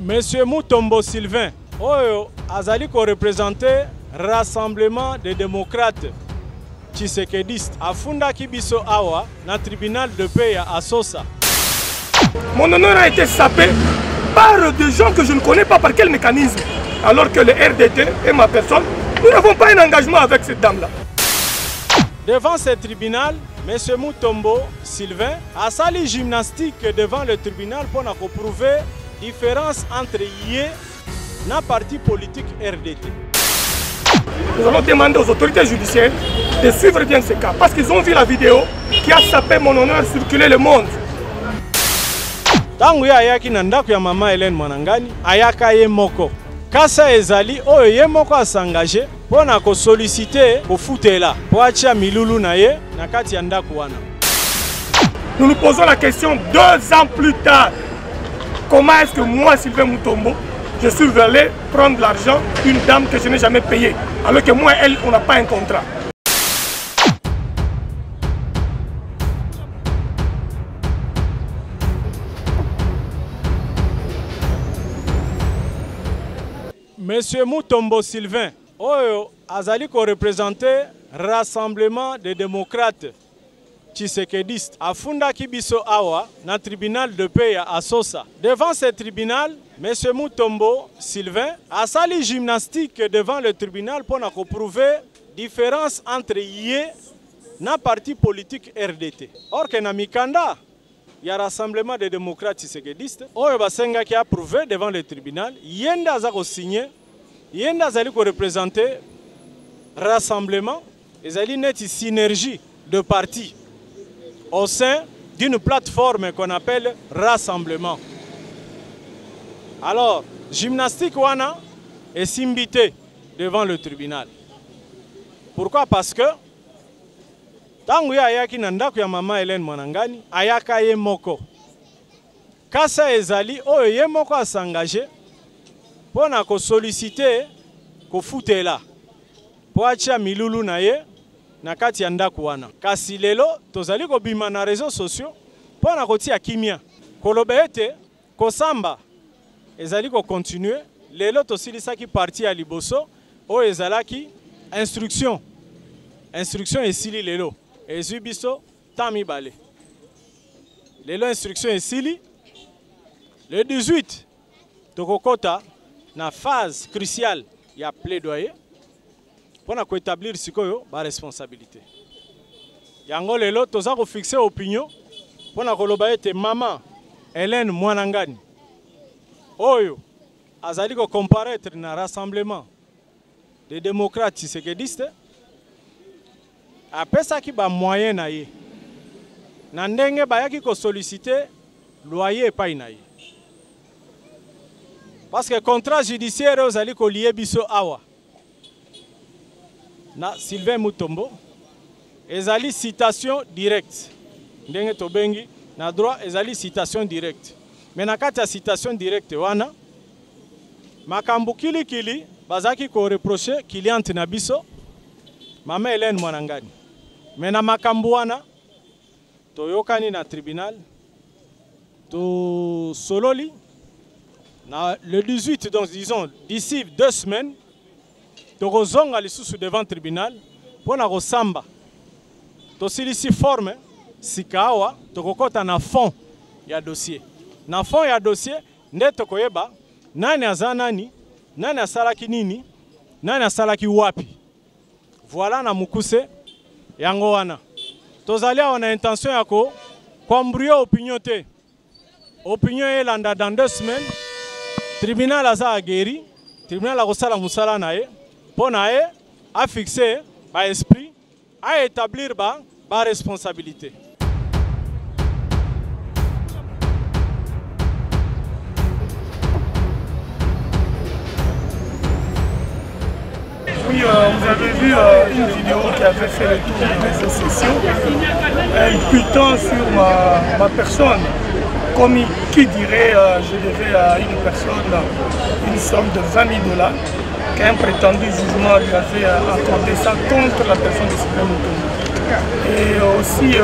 Monsieur Mutombo Sylvain, oyo azali ko représenter Rassemblement des démocrates tshisekedistes afunda kibiso awa na tribunal de paix à Sosa. Mon honneur a été sapé par des gens que je ne connais pas par quel mécanisme. Alors que le RDT et ma personne, nous n'avons pas un engagement avec cette dame-là. Devant ce tribunal, M. Mutombo Sylvain a sali gymnastique devant le tribunal pour prouver la différence entre YE et le parti politique RDT. Nous allons demander aux autorités judiciaires de suivre bien ce cas parce qu'ils ont vu la vidéo qui a sapé mon honneur circuler le monde. Tangu ya ayaki na ndako ya mama Hélène Mwanangani, ayaka ye moko. Kasa ezali oyo ye moko asangage pona ko solliciter ko futela po acha milulu na ye na kati ya ndako wana. Nous nous posons la question 2 ans plus tard. Comment est-ce que moi, Sylvain Mutombo, je suis allé prendre l'argent d'une dame que je n'ai jamais payée, alors que moi, elle, on n'a pas un contrat. Monsieur Mutombo Sylvain, oyo azali ko représenter Rassemblement des démocrates tshisekedistes afunda kibiso awa na tribunal de paix à Sosa. Devant ce tribunal, Monsieur Mutombo Sylvain a sali gymnastique devant le tribunal pour prouver la différence entre YE na parti politique RDT. Or que na mikanda ya Rassemblement des démocrates tshisekedistes oyo basenga ki a prouvé devant le tribunal yenda aza ko signer yenda azali ko représenter Rassemblement ezali neti synergie de partis au sein d'une plateforme qu'on appelle Rassemblement. Alors, gymnastique wana est simbité devant le tribunal. Pourquoi? Parce que tangu ya ayaki na ndako ya mama Hélène Mwanangani, ayaka ye moko. Kasa ezali oyo ye moko asangage pona ko solliciter ko futela po acha milulu na ye na kati ya ndako wana. Kasi lelo tozali ko bima na réseaux sociaux pona kotia kimia. Koloba ete kosamba ezali ko continuer. Lelo tosilisaki parti ya liboso oyo ezalaki instruction. Instruction esili lelo. Ezui biso tami bale. Lelo instruction esili. Le 18 tokokota na phase cruciale ya plaidoyer pour établir sikoyo ba responsabilité. Yango lelo toza ko fixer opinion pour koloba ete maman Hélène Mwanangani oyo azali ko comparaître na Rassemblement des démocrates tshisekedistes apesaki ba moyen na ye na ndenge bayaki ko solliciter loyer epai na ye. Parce que contrat judiciaire ozali ko lié biso awa na Sylvain Mutombo ezali citation directe ndenge tobengi na droit ezali citation directe. Mais na kati ya citation directe wana makambo kilikili bazaki ko reprocher cliente na biso mama Hélène Mwanangani. Mais na makambo wana toyokani na tribunal to sololi na le 18, donc disons d'ici 2 semaines tokozonga lisusu devant le tribunal pour na kosamba tosilisi forme sikawa tokokota na fond ya dossier. Na fond ya dossier nde tokoyeba nani aza nani, nani asalaki nini, nani asalaki wapi. Voilà na mukuse yango wana. Tozali awa na intention ya ko kombrio opinion te. Opinion elanda dans 2 semaines. Tribunal aza ageri, tribunal akosala musala na ye. Pour à fixer par esprit, à établir par responsabilité. Oui, vous avez vu une vidéo qui avait fait le tour des réseaux sociaux, imputant sur ma personne, comme qui dirait je devais à une personne une somme de 20 000 $, qu'un prétendu jugement lui avait accordé ça contre la personne de Sylvain Mutombo. Et aussi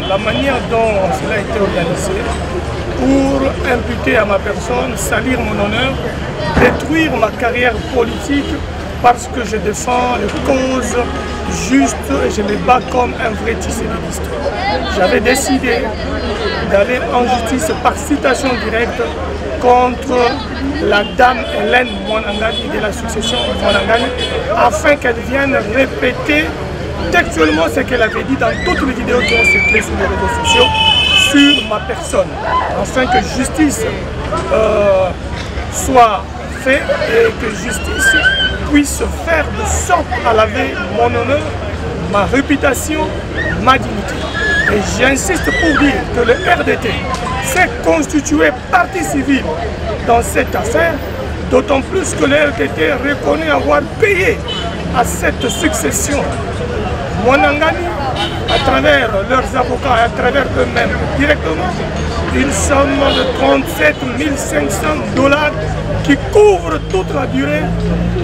la manière dont cela a été organisé pour imputer à ma personne, salir mon honneur, détruire ma carrière politique parce que je défends les causes justes et je me bats comme un vrai tisséridiste. J'avais décidé d'aller en justice par citation directe contre la dame Hélène Mwanangani de la succession Mwanangani afin qu'elle vienne répéter textuellement ce qu'elle avait dit dans toutes les vidéos qui ont circulé sur les réseaux sociaux sur ma personne, afin que justice soit faite et que justice puisse faire de sorte à laver mon honneur, ma réputation, ma dignité. Et j'insiste pour dire que le RDT s'est constitué partie civile dans cette affaire, d'autant plus que le RDT reconnaît avoir payé à cette succession Mwanangani, à travers leurs avocats et à travers eux-mêmes directement, une somme de 37 500 $ qui couvre toute la durée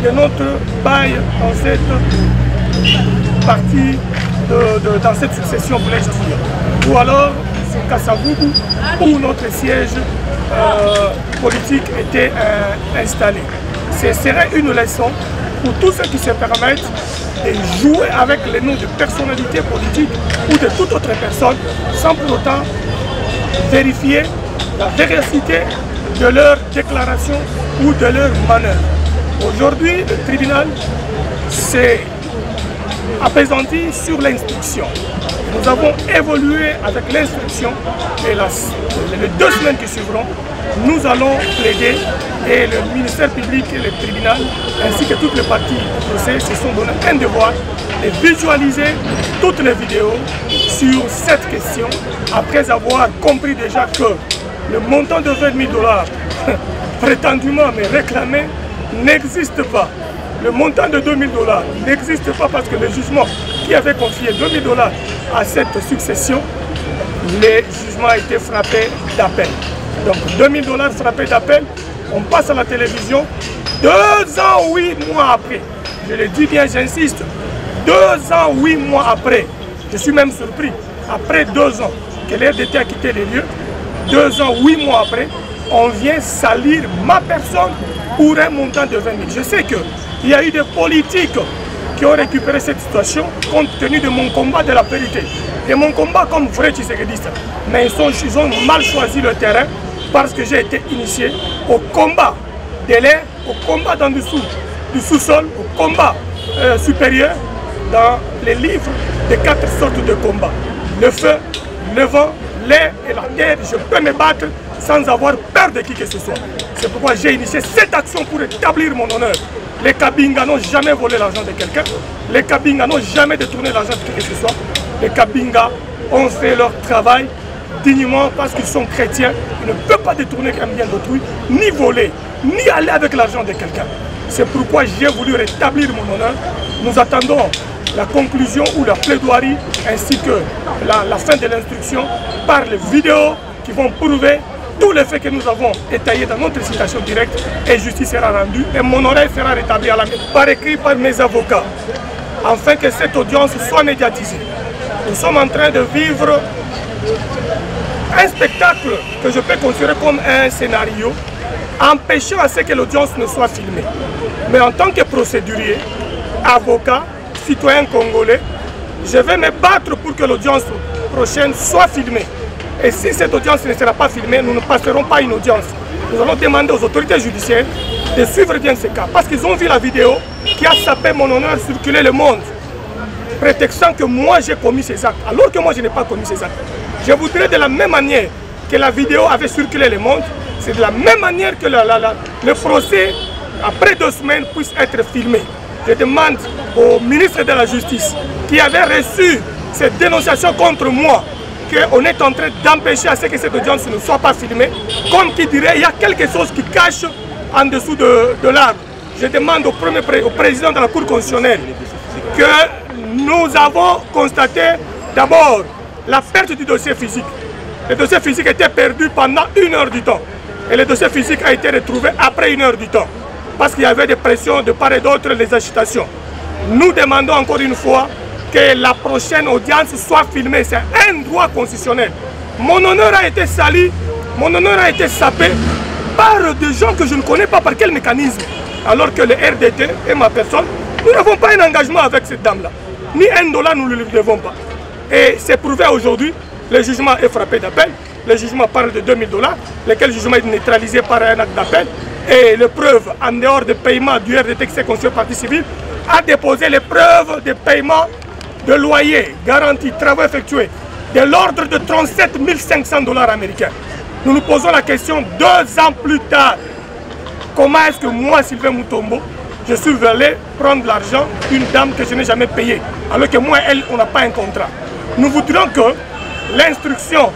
de notre bail dans cette partie, dans cette succession, voulais-je dire. Ou alors, c'est Kasavubu, où notre siège politique était installé. Ce serait une leçon pour tous ceux qui se permettent de jouer avec les noms de personnalités politiques ou de toute autre personne sans pour autant vérifier la véracité de leurs déclarations ou de leurs manœuvres. Aujourd'hui, le tribunal s'est apaisanti sur l'instruction. Nous avons évolué avec l'instruction et les 2 semaines qui suivront, nous allons plaider et le ministère public et le tribunal ainsi que toutes les parties du procès se sont donné un devoir de visualiser toutes les vidéos sur cette question après avoir compris déjà que le montant de 20 000 $ prétendument mais réclamé n'existe pas. Le montant de 2 000 $ n'existe pas parce que le jugement qui avait confié 2 000 $ à cette succession, le jugement a été frappé d'appel. Donc 2 000 $ frappés d'appel, on passe à la télévision 2 ans, 8 mois après. Je le dis bien, j'insiste, 2 ans, 8 mois après. Je suis même surpris, après 2 ans que l'RDT a quitté les lieux, 2 ans, 8 mois après, on vient salir ma personne pour un montant de 20 000. Je sais qu'il y a eu des politiques qui ont récupéré cette situation compte tenu de mon combat de la vérité. Et mon combat comme vrai tisséridiste. Mais ils ont mal choisi le terrain parce que j'ai été initié au combat de l'air, au combat d'en dessous du sous-sol, au combat supérieur dans les livres de 4 sortes de combats. Le feu, le vent, l'air et la terre, je peux me battre sans avoir peur de qui que ce soit. C'est pourquoi j'ai initié cette action pour établir mon honneur. Les Kabinga n'ont jamais volé l'argent de quelqu'un. Les Kabinga n'ont jamais détourné l'argent de qui que ce soit. Les Kabinga ont fait leur travail dignement parce qu'ils sont chrétiens. Ils ne peuvent pas détourner un bien d'autrui, ni voler, ni aller avec l'argent de quelqu'un. C'est pourquoi j'ai voulu rétablir mon honneur. Nous attendons la conclusion ou la plaidoirie ainsi que la fin de l'instruction par les vidéos qui vont prouver tous les faits que nous avons étayés dans notre citation directe et justice sera rendue et mon oreille sera rétablie à la main par écrit par mes avocats afin que cette audience soit médiatisée. Nous sommes en train de vivre un spectacle que je peux considérer comme un scénario empêchant à ce que l'audience ne soit filmée. Mais en tant que procédurier, avocat, citoyen congolais, je vais me battre pour que l'audience prochaine soit filmée. Et si cette audience ne sera pas filmée, nous ne passerons pas une audience. Nous allons demander aux autorités judiciaires de suivre bien ce cas. Parce qu'ils ont vu la vidéo qui a sapé mon honneur circuler le monde, prétextant que moi j'ai commis ces actes, alors que moi je n'ai pas commis ces actes. Je voudrais de la même manière que la vidéo avait circulé le monde, c'est de la même manière que le procès, après 2 semaines, puisse être filmé. Je demande au ministre de la Justice, qui avait reçu cette dénonciation contre moi, qu'on est en train d'empêcher à ce que cette audience ne soit pas filmée, comme qui dirait il y a quelque chose qui cache en dessous de l'arbre. Je demande au président de la Cour constitutionnelle que nous avons constaté d'abord la perte du dossier physique. Le dossier physique était perdu pendant 1 heure du temps. Et le dossier physique a été retrouvé après 1 heure du temps. Parce qu'il y avait des pressions de part et d'autre, des agitations. Nous demandons encore une fois que la prochaine audience soit filmée. C'est un droit constitutionnel. Mon honneur a été sali Mon honneur a été sapé par des gens que je ne connais pas par quel mécanisme. Alors que le RDT et ma personne, nous n'avons pas un engagement avec cette dame-là. Ni $1, nous ne le devons pas. Et c'est prouvé aujourd'hui, le jugement est frappé d'appel. Le jugement parle de $2000, lequel jugement est neutralisé par un acte d'appel. Et les preuves, en dehors des paiements du RDT qui s'est conçu partie civile, a déposé les preuves de paiement de loyer, garantie, travaux effectués, de l'ordre de $37 500 américains. Nous nous posons la question 2 ans plus tard. Comment est-ce que moi, Sylvain Mutombo, je suis allé prendre l'argent d'une dame que je n'ai jamais payée, alors que moi, elle, on n'a pas un contrat. Nous voudrions que l'instruction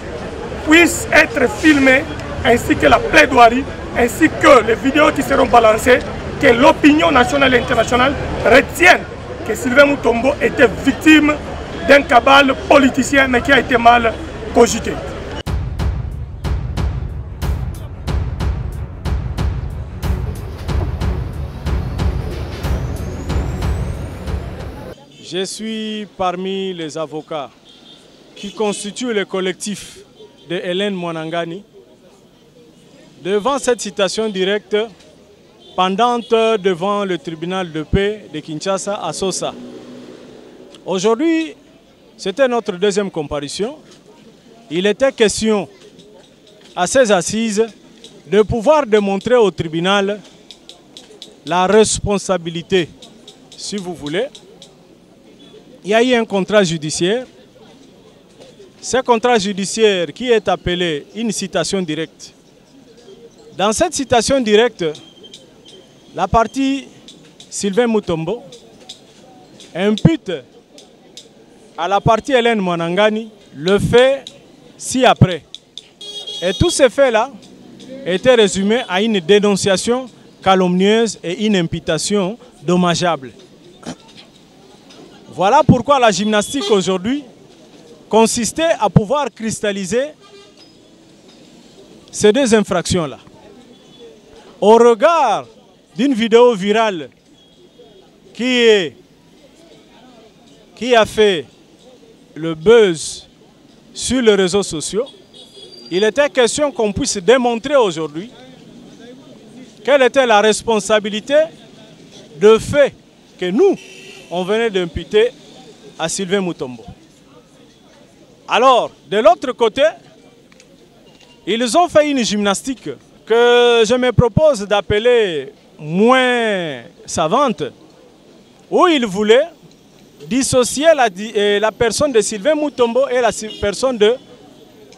puisse être filmée, ainsi que la plaidoirie, ainsi que les vidéos qui seront balancées, que l'opinion nationale et internationale retienne que Sylvain Mutombo était victime d'un cabale politicien, mais qui a été mal cogité. Je suis parmi les avocats qui constituent le collectif de Hélène Mwanangani devant cette citation directe pendante devant le tribunal de paix de Kinshasa à Sosa. Aujourd'hui, c'était notre deuxième comparution. Il était question à ces assises de pouvoir démontrer au tribunal la responsabilité, si vous voulez. Il y a eu un contrat judiciaire. Ce contrat judiciaire qui est appelé une citation directe. Dans cette citation directe, la partie Sylvain Mutombo impute à la partie Hélène Mwanangani le fait ci-après. Et tous ces faits-là étaient résumés à une dénonciation calomnieuse et une imputation dommageable. Voilà pourquoi la gymnastique aujourd'hui consistait à pouvoir cristalliser ces deux infractions-là. Au regard d'une vidéo virale qui a fait le buzz sur les réseaux sociaux, il était question qu'on puisse démontrer aujourd'hui quelle était la responsabilité de fait que nous, on venait d'imputer à Sylvain Mutombo. Alors, de l'autre côté, ils ont fait une gymnastique que je me propose d'appeler moins savante, où ils voulaient dissocier la personne de Sylvain Mutombo et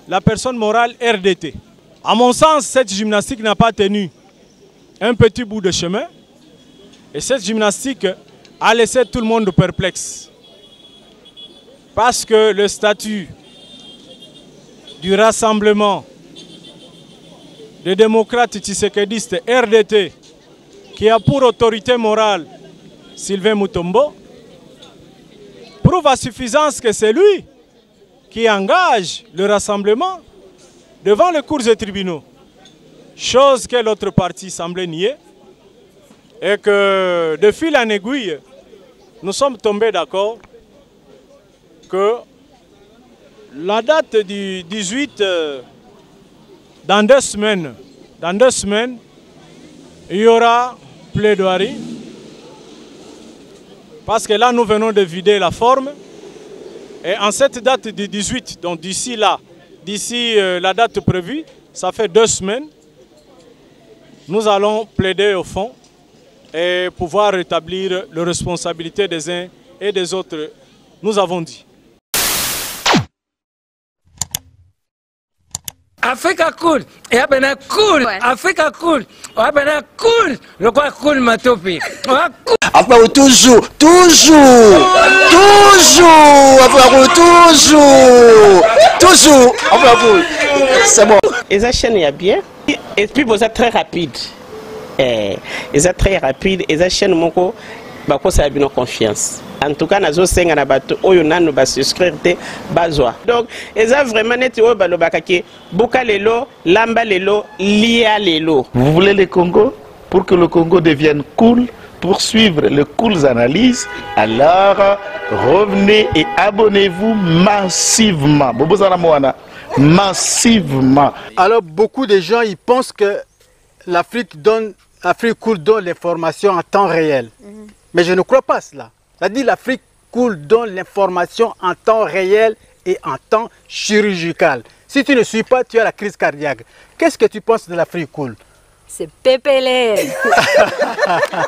la personne morale RDT. À mon sens, cette gymnastique n'a pas tenu un petit bout de chemin, et cette gymnastique a laissé tout le monde perplexe. Parce que le statut du rassemblement des démocrates tshisekedi RDT, qui a pour autorité morale Sylvain Mutombo, prouve à suffisance que c'est lui qui engage le rassemblement devant les cours et tribunaux. Chose que l'autre partie semblait nier, et que de fil en aiguille, nous sommes tombés d'accord que la date du 18, dans 2 semaines, il y aura plaidoirie, parce que là nous venons de vider la forme, et en cette date du 18, donc d'ici là, d'ici la date prévue, ça fait 2 semaines, nous allons plaider au fond et pouvoir rétablir les responsabilités des uns et des autres, nous avons dit. Africa cool, et abena cool, Africa cool, abena cool, le quoi cool matopi. Après toujours, c'est bon. Et ça chaîne est bien, et puis vous êtes très rapide. Et ça très rapide, et ça chaîne mon co, bah quoi ça a bien confiance. En tout cas, nazo senga na bato oyo nanu ba souscrire te bazwa. Donc, eza vraiment neti oyo balobaka ke boka lelo, lamba lelo, lia lelo. Vous voulez le Congo? Pour que le Congo devienne cool, pour suivre les cools analyses, alors revenez et abonnez-vous massivement. Bobo Zara Moana. massivement. Alors beaucoup de gens ils pensent que l'Afrique coule donne l'information en temps réel. Mais je ne crois pas cela. Ça dit l'Afrique coule donne l'information en temps réel et en temps chirurgical. Si tu ne suis pas, tu as la crise cardiaque. Qu'est-ce que tu penses de l'Afrique coule? C'est Pépélé.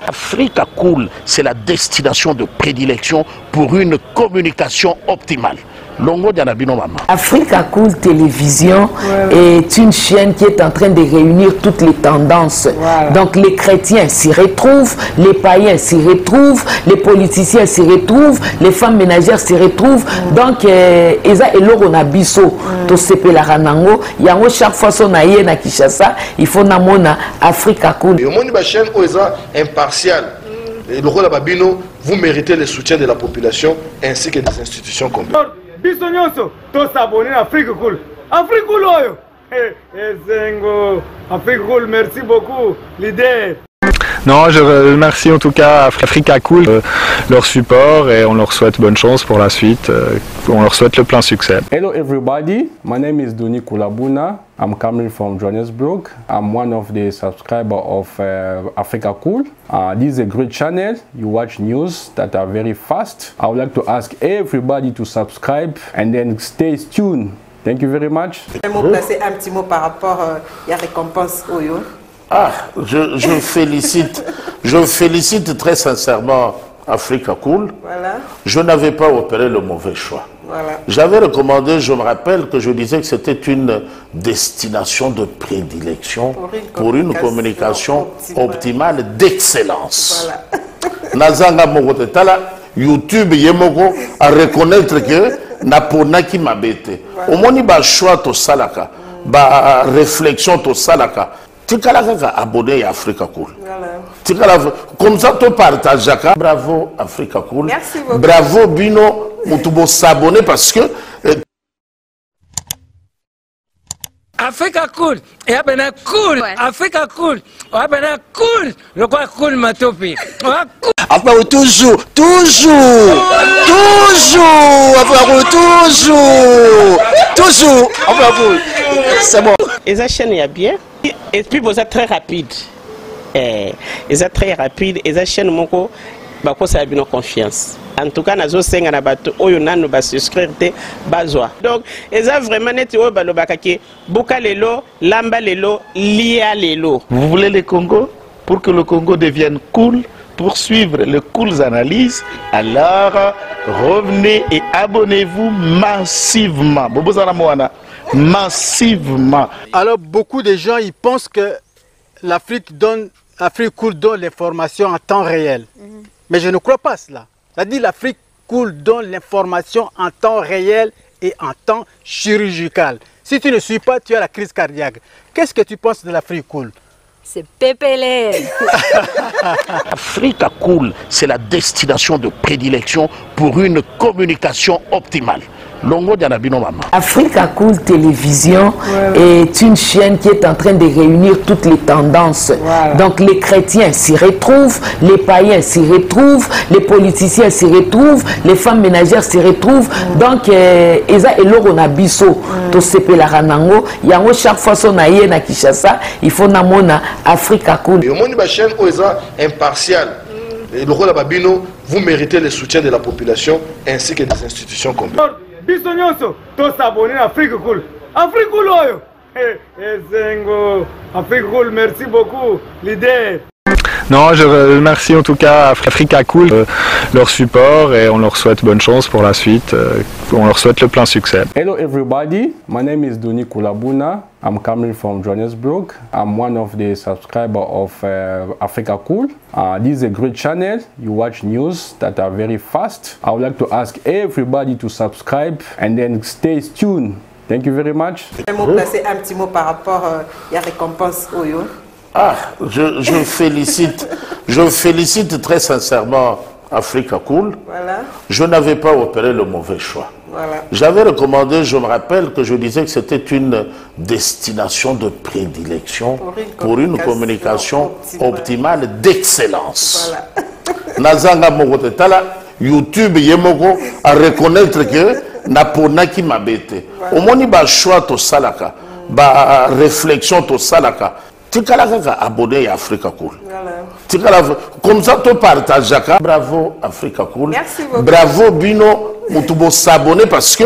Africa Cool, c'est la destination de prédilection pour une communication optimale. Longo Dianabino Mama. Africa Cool Télévision est une chaîne qui est en train de réunir toutes les tendances. Donc les chrétiens s'y retrouvent, les païens s'y retrouvent, les politiciens s'y retrouvent, les femmes ménagères s'y retrouvent. Donc Eza Eloro na biso to sepela nango, yango chaque fois son aye na Kinshasa, il faut namona Africa Cool. Et au monde de la chaîne Oeza impartial. Et le rôle de Babino, vous méritez le soutien de la population ainsi que des institutions complètes. Bisognoso, tous s'abonner à Afrique Cool. Afrique Cool, oyo. Zengo, Afrique Cool, merci beaucoup, l'idée. Non, je remercie en tout cas Africa Cool, leur support et on leur souhaite bonne chance pour la suite. On leur souhaite le plein succès. Hello everybody, my name is Doni Kulabuna. I'm coming from Johannesburg. I'm one of the subscribers of Africa Cool. This is a great channel. You watch news that are very fast. I would like to ask everybody to subscribe and then stay tuned. Thank you very much. Je vais placer un petit mot par rapport à la récompense Oyo. Ah, je félicite très sincèrement Africa Cool. Voilà. Je n'avais pas opéré le mauvais choix. Voilà. J'avais recommandé, je me rappelle que je disais que c'était une destination de prédilection pour une communication optimale d'excellence. Voilà. Nazanga Mogotala, YouTube Yemoko à reconnaître que Napona qui m'a bêté. Au moins, il choix to salaka, ba réflexion to salaka. Tu as abonné à Africa Cool. Voilà. Comme ça, tu partages. Bravo Africa Cool. Merci beaucoup. Bravo Bino. Tu dois s'abonner parce que. Africa Cool. Et abena cool. Africa Cool. Abena cool. Le quoi cool matopi. Enfin, toujours. Enfin, c'est bon. Et ça chaîne est bien. Et puis vous êtes très rapide. Et ça très rapide. Et ça chaîne moko bako ça a bien confiance. En tout cas, nazo senga na bato oyo nanu ba souscrire te bazwa. Donc, et ça vraiment net o balo bakaki buka lelo, lamba lelo, lia lelo. Vous voulez le Congo? Pour que le Congo devienne cool, pour suivre les cool analyses, alors revenez et abonnez-vous massivement. Massivement. Alors beaucoup de gens ils pensent que l'Afrique coule donne l'information en temps réel. Mais je ne crois pas cela. Ça dit l'Afrique coule donne l'information en temps réel et en temps chirurgical. Si tu ne suis pas, tu as la crise cardiaque. Qu'est-ce que tu penses de l'Afrique cool? C'est Pépélé. Africa Cool, c'est la destination de prédilection pour une communication optimale. Longo Dianabino Mama. Africa Cool Télévision est une chaîne qui est en train de réunir toutes les tendances. Donc les chrétiens s'y retrouvent, les païens s'y retrouvent, les politiciens s'y retrouvent, les femmes ménagères s'y retrouvent. Donc Eza Eloro na biso to sepela nango, yango chaque fois son aye na Kinshasa, il faut namona Africa Cool. Et au monde de la chaîne Oeza impartial. Et le rôle de Babino, vous méritez le soutien de la population ainsi que des institutions complètes. Bisognoso, tous s'abonner à Afrique Cool. Afrique Cool, oyo. Zengo, Afrique Cool, merci beaucoup, l'idée. Non, je remercie en tout cas Africa Cool, leur support et on leur souhaite bonne chance pour la suite. On leur souhaite le plein succès. Hello everybody, my name is Doni Kulabuna. I'm coming from Johannesburg. I'm one of the subscribers of Africa Cool. This is a great channel. You watch news that are very fast. I would like to ask everybody to subscribe and then stay tuned. Thank you very much. Je vais placer un petit mot par rapport à la récompense Oyo. Ah, je félicite très sincèrement Africa Cool. Voilà. Je n'avais pas opéré le mauvais choix. Voilà. J'avais recommandé, je me rappelle que je disais que c'était une destination de prédilection pour une communication optimale d'excellence. Voilà. Nazanga Mogotala, YouTube Yemoko à reconnaître que naponaki mabete omoni ba choix to salaka ba réflexion to salaka tikala kaka abonné ya Africa Cool tikala comme ça to partageaka bravo Africa Cool merci beaucoup bravo bino mutubo s'abonner parce que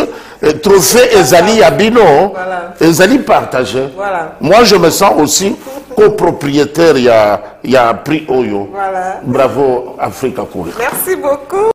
trophée ezali ya bino ezali partagé moi je me sens aussi copropriétaire ya prix Oyo bravo Africa Cool merci beaucoup